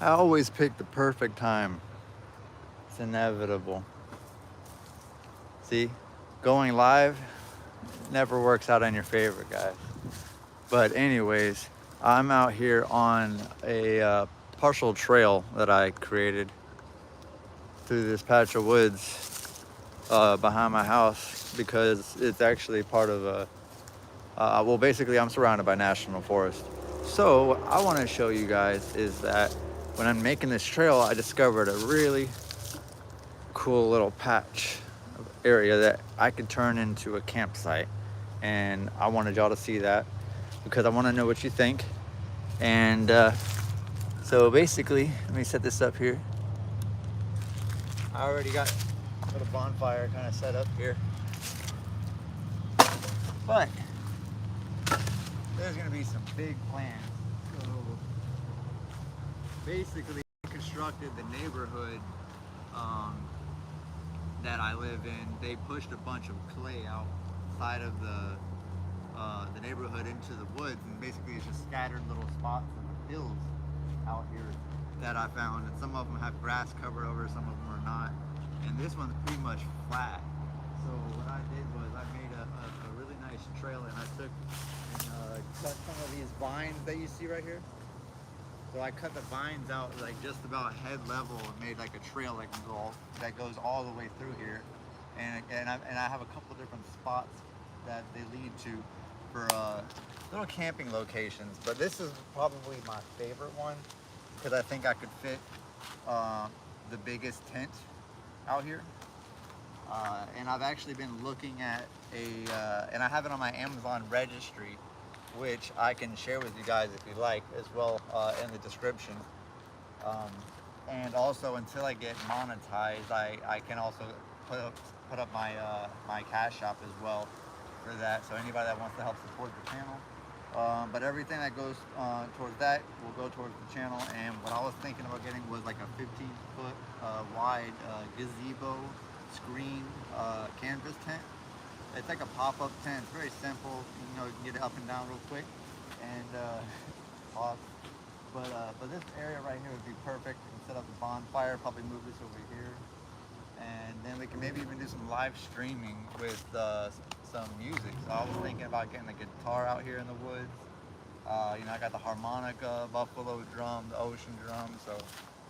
I always pick the perfect time. It's inevitable. See, going live never works out in your favor, guys. But anyways, I'm out here on a partial trail that I created through this patch of woods behind my house because it's actually part of a well, basically, I'm surrounded by national forest. So, what I want to show you guys is that when I'm making this trail, I discovered a really cool little patch of area that I could turn into a campsite. And I wanted y'all to see that because I want to know what you think. And so, basically, let me set this up here. I already got a little bonfire kind of set up here. But there's going to be some big plans. So, basically constructed the neighborhood that I live in. They pushed a bunch of clay outside of the neighborhood into the woods, and basically it's just scattered little spots of hills out here that I found. And some of them have grass covered over, some of them are not. And this one's pretty much flat. So what I did was I made a really nice trail, and I took and cut some of these vines that you see right here. So I cut the vines out like just about head level and made like a trail that goes all the way through here, and I have a couple different spots that they lead to for little camping locations. But this is probably my favorite one because I think I could fit the biggest tent out here. And I've actually been looking at and I have it on my Amazon registry, which I can share with you guys if you like as well in the description. Um, and also, until I get monetized, I can also put up my my cash shop as well for that. So anybody that wants to help support the channel. But everything that goes towards that will go towards the channel. And what I was thinking about getting was like a 15-foot wide gazebo screen canvas tent. It's like a pop-up tent. It's very simple. You know, you can get it up and down real quick and off. But this area right here would be perfect. We can set up a bonfire. Probably move this over here, and then we can maybe even do some live streaming with some music. So I was thinking about getting a guitar out here in the woods. You know, I got the harmonica, buffalo drum, the ocean drum. So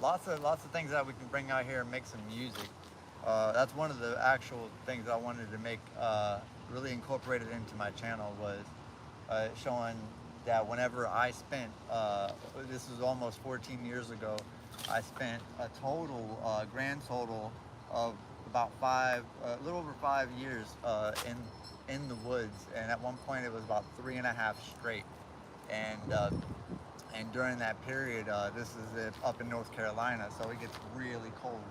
lots of things that we can bring out here and make some music. That's one of the actual things I wanted to make really incorporated into my channel was showing that whenever I spent, this was almost 14 years ago, I spent a total, grand total of about a little over 5 years in the woods, and at one point it was about 3.5 straight, and during that period, this is up in North Carolina, so it gets really cold.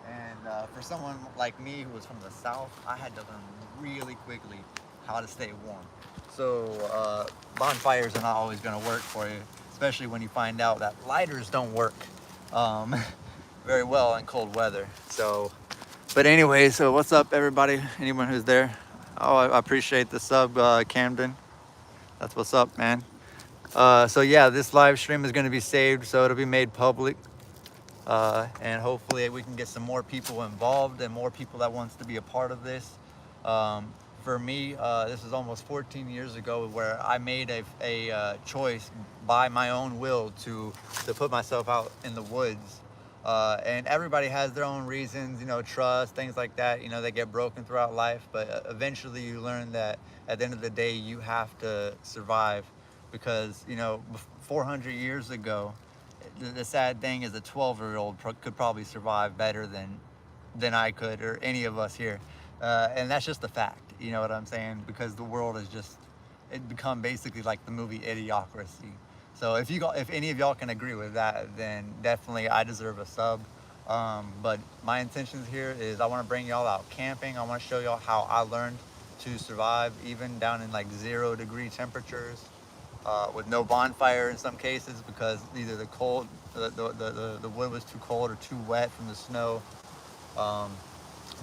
And for someone like me who was from the South, I had to learn really quickly how to stay warm. So bonfires are not always going to work for you, especially when you find out that lighters don't work um, very well in cold weather. So, but anyway, so what's up, everybody? Anyone who's there? Oh, I appreciate the sub, Camden. That's what's up, man. So yeah, this live stream is going to be saved, so it'll be made public. And hopefully we can get some more people involved and more people that wants to be a part of this. For me, this is almost 14 years ago where I made a choice by my own will to put myself out in the woods. And everybody has their own reasons, you know, trust, things like that. You know, they get broken throughout life, but eventually you learn that at the end of the day, you have to survive because, you know, 400 years ago, the sad thing is a 12-year-old could probably survive better than I could or any of us here. And that's just a fact, you know what I'm saying? Because the world is just, it become basically like the movie Idiocracy. So if any of y'all can agree with that, then definitely I deserve a sub. But my intentions here is I want to bring y'all out camping. I want to show y'all how I learned to survive even down in like 0-degree temperatures. With no bonfire in some cases because either the wood was too cold or too wet from the snow.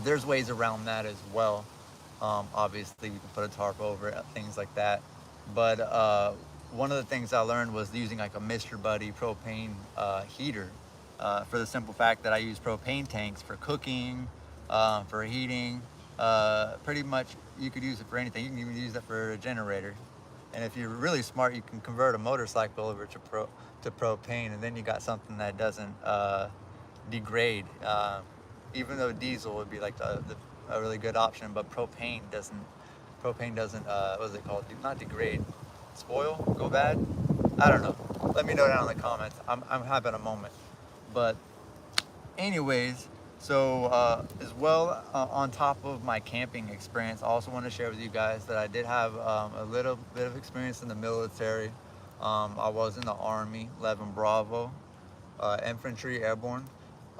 There's ways around that as well. Obviously, we can put a tarp over it, things like that. But one of the things I learned was using like a Mr. Buddy propane heater, for the simple fact that I use propane tanks for cooking, for heating. Pretty much you could use it for anything. You can even use it for a generator. And if you're really smart, you can convert a motorcycle over to propane, and then you got something that doesn't degrade. Even though diesel would be like a really good option, but propane doesn't. Propane doesn't. What is it called? Not degrade. Spoil? Go bad? I don't know. Let me know down in the comments. I'm having a moment. But anyways, so as well, on top of my camping experience, I also want to share with you guys that I did have a little bit of experience in the military. I was in the Army, 11 Bravo, infantry airborne.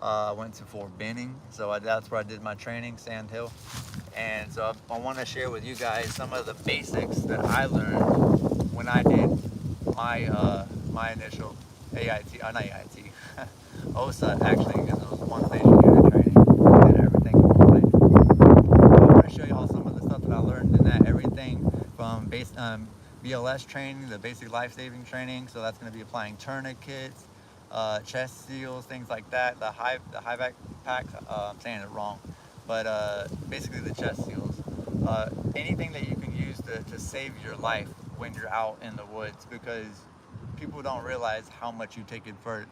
I went to Fort Benning, so that's where I did my training, Sand Hill. And so I want to share with you guys some of the basics that I learned when I did my initial AIT, not AIT, OSA actually, because it was one station unit training and everything. I want to show you all some of the stuff that I learned in that, everything from BLS training, the basic life-saving training. So that's going to be applying tourniquets, chest seals, things like that. The high back packs. I'm saying it wrong, but basically the chest seals. Anything that you can use to save your life when you're out in the woods, because people don't realize how much you take for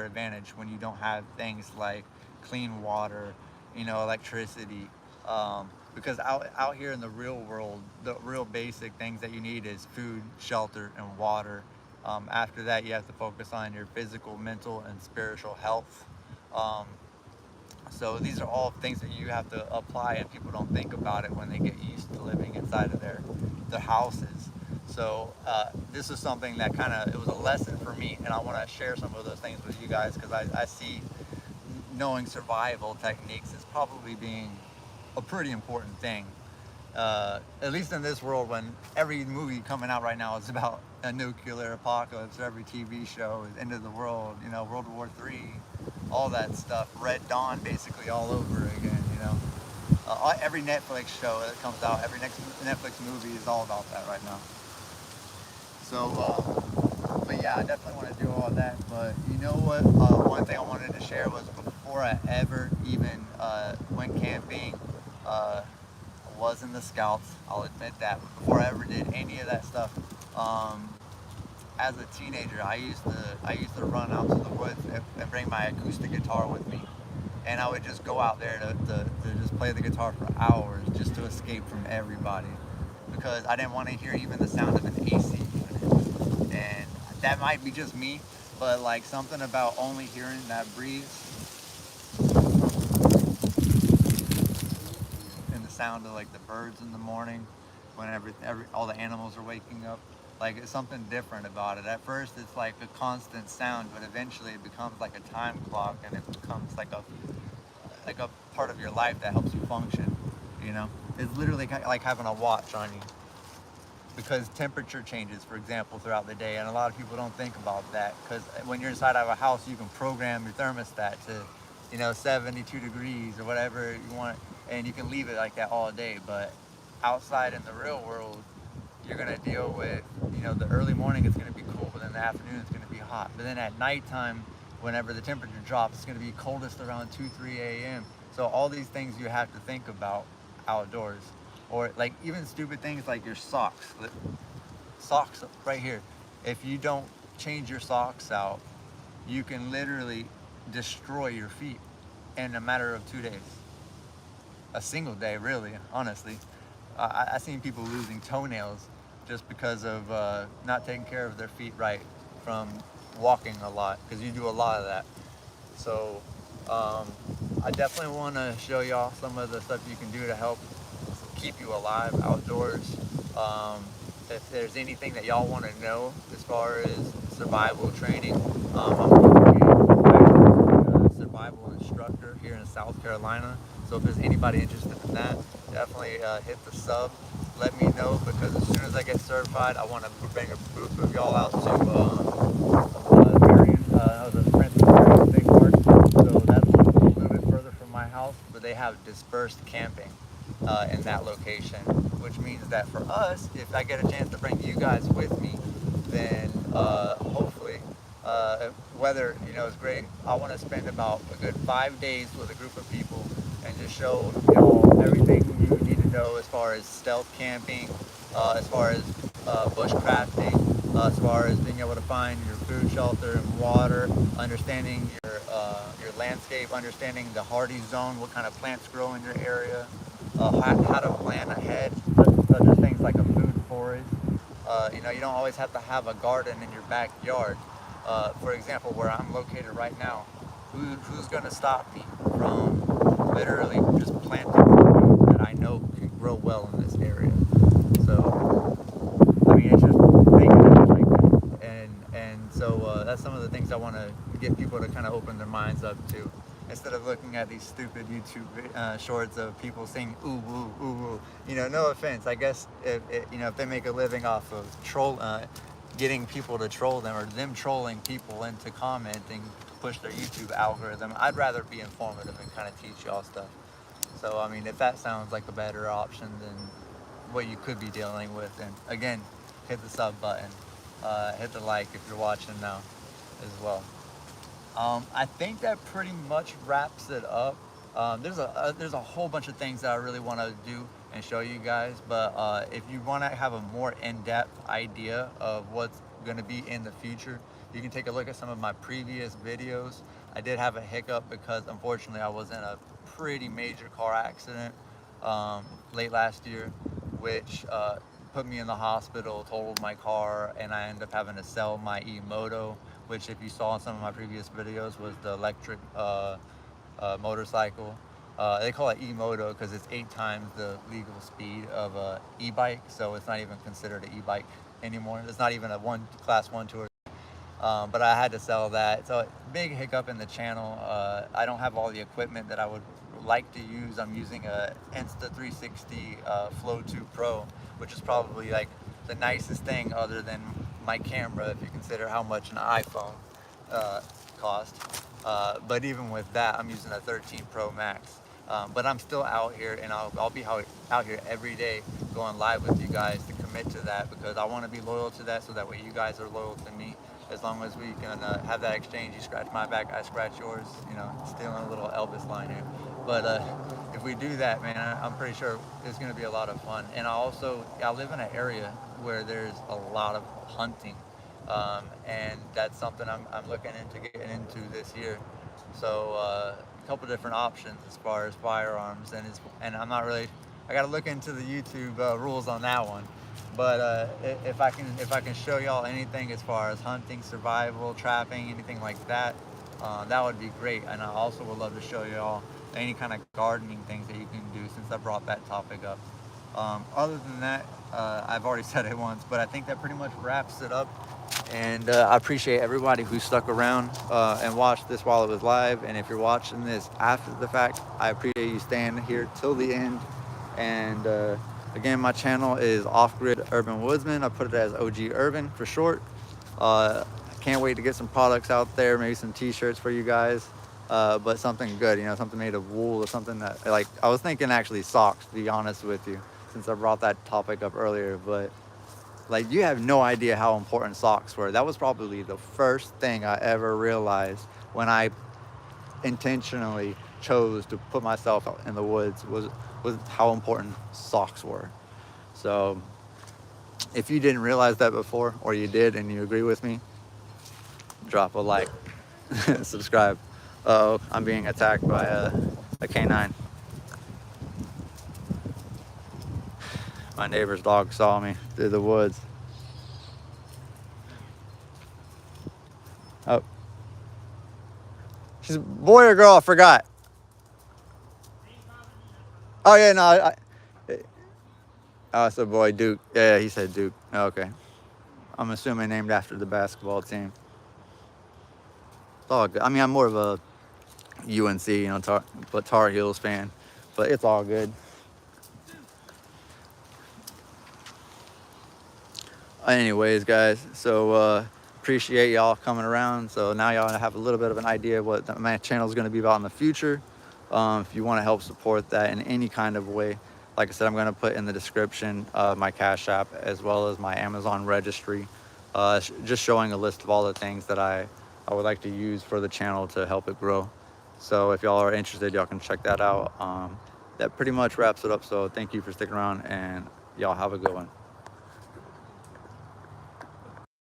advantage when you don't have things like clean water, electricity. Because out here in the real world, the real basic things that you need is food, shelter, and water. After that, you have to focus on your physical, mental, and spiritual health. So these are all things that you have to apply, and people don't think about it when they get used to living inside of their houses. So this is something that it was a lesson for me, and I want to share some of those things with you guys, because I see knowing survival techniques as probably being a pretty important thing. At least in this world, when every movie coming out right now is about a nuclear apocalypse, or every TV show is end of the world, World War III, all that stuff, Red Dawn basically all over again, every Netflix show that comes out, every next Netflix movie is all about that right now. So, but yeah, I definitely want to do all that. But you know what? One thing I wanted to share was before I ever even went camping, I was in the Scouts. I'll admit that. But before I ever did any of that stuff, as a teenager, I used to run out to the woods and bring my acoustic guitar with me, and I would just go out there to just play the guitar for hours, just to escape from everybody, because I didn't want to hear even the sound of an AC unit. And that might be just me, but like something about only hearing that breeze and the sound of like the birds in the morning when all the animals are waking up. Like, it's something different about it. At first it's like a constant sound, but eventually it becomes like a time clock, and it becomes like a part of your life that helps you function. It's literally like having a watch on you, because temperature changes, for example, throughout the day, and a lot of people don't think about that, because when you're inside of a house, you can program your thermostat to 72 degrees or whatever you want, and you can leave it like that all day. But outside in the real world, you're going to deal with, the early morning it's going to be cool, but then the afternoon it's going to be hot. But then at nighttime, whenever the temperature drops, it's going to be coldest around 2-3 a.m. So all these things you have to think about outdoors. Or like even stupid things like your socks. Socks right here. If you don't change your socks out, you can literally destroy your feet in a matter of 2 days. A single day, really, honestly. I've seen people losing toenails just because of not taking care of their feet right from walking a lot, because you do a lot of that. So I definitely want to show y'all some of the stuff you can do to help keep you alive outdoors. If there's anything that y'all want to know as far as survival training, I'm a survival instructor here in South Carolina. So if there's anybody interested in that, definitely hit the sub. Let me know, because as soon as I get certified, I want to bring a group of y'all out to Marion. That was a Princeton Marion State Park. So that's a little bit further from my house, but they have dispersed camping in that location, which means that for us, if I get a chance to bring you guys with me, then hopefully, weather, you know, is great. I want to spend about a good 5 days with a group of people and just show y'all everything you need to know as far as stealth camping, as far as bushcrafting, as far as being able to find your food, shelter, and water, understanding your landscape, understanding the hardy zone, what kind of plants grow in your area, how to plan ahead, such as things like a food forest. You know, you don't always have to have a garden in your backyard. For example, where I'm located right now, who's going to stop me from literally just planting food that I know can grow well in this area? So, I mean, it's just thinking of it like that. And so that's some of the things I want to get people to kind of open their minds up to. Instead of looking at these stupid YouTube shorts of people saying ooh, ooh, ooh, ooh. You know, no offense. I guess you know, if they make a living off of getting people to troll them, or them trolling people into commenting to push their YouTube algorithm, I'd rather be informative and kind of teach y'all stuff. So, I mean, if that sounds like a better option than what you could be dealing with, then again, hit the sub button, hit the like if you're watching now as well. I think that pretty much wraps it up. There's a whole bunch of things that I really want to do and show you guys, but if you want to have a more in-depth idea of what's going to be in the future, you can take a look at some of my previous videos. I did have a hiccup because unfortunately I was in a pretty major car accident late last year, which put me in the hospital, totaled my car, and I ended up having to sell my e-moto, which, if you saw in some of my previous videos, was the electric motorcycle. They call it e-moto because it's 8 times the legal speed of a e-bike, so it's not even considered an e-bike anymore. It's not even a class 1, 2, or but I had to sell that. So big hiccup in the channel. I don't have all the equipment that I would like to use. I'm using a Insta360 Flow 2 Pro, which is probably like the nicest thing other than my camera, if you consider how much an iPhone cost. But even with that, I'm using a 13 Pro Max. But I'm still out here, and I'll be out here every day going live with you guys to commit to that, because I want to be loyal to that, so that way you guys are loyal to me. As long as we can have that exchange, you scratch my back, I scratch yours, you know, stealing a little Elvis line here. But if we do that, man, I'm pretty sure it's going to be a lot of fun. And I live in an area where there's a lot of hunting. And that's something I'm looking into getting into this year. So a couple different options as far as firearms, and I'm not really, I got to look into the YouTube rules on that one. But if I can show y'all anything as far as hunting, survival, trapping, anything like that, that would be great. And I also would love to show y'all any kind of gardening things that you can do, since I brought that topic up. Other than that, I've already said it once, but I think that pretty much wraps it up. And I appreciate everybody who stuck around and watched this while it was live. And if you're watching this after the fact, I appreciate you staying here till the end. And again, my channel is Offgrid Urban Woodsman. I put it as OG Urban for short. Can't wait to get some products out there, maybe some t-shirts for you guys. But something good, you know, something made of wool, or something that, like, I was thinking actually socks, to be honest with you, since I brought that topic up earlier. But like, you have no idea how important socks were. That was probably the first thing I ever realized when I intentionally chose to put myself out in the woods, was how important socks were. So if you didn't realize that before, or you did and you agree with me, drop a like, subscribe. Uh-oh, I'm being attacked by a canine. My neighbor's dog saw me through the woods. Oh, she's a boy or girl? I forgot. Oh yeah, no. Oh, it's a boy, Duke. Yeah, he said Duke. Okay. I'm assuming named after the basketball team. It's all good. I mean, I'm more of a UNC, you know, Tar Heels fan, but it's all good. Anyways, guys, so appreciate y'all coming around. So now y'all have a little bit of an idea of what my channel is going to be about in the future. If you want to help support that in any kind of way, like I said, I'm going to put in the description my Cash App, as well as my Amazon registry. just showing a list of all the things that I would like to use for the channel to help it grow. So if y'all are interested, y'all can check that out. That pretty much wraps it up. So thank you for sticking around, and y'all have a good one.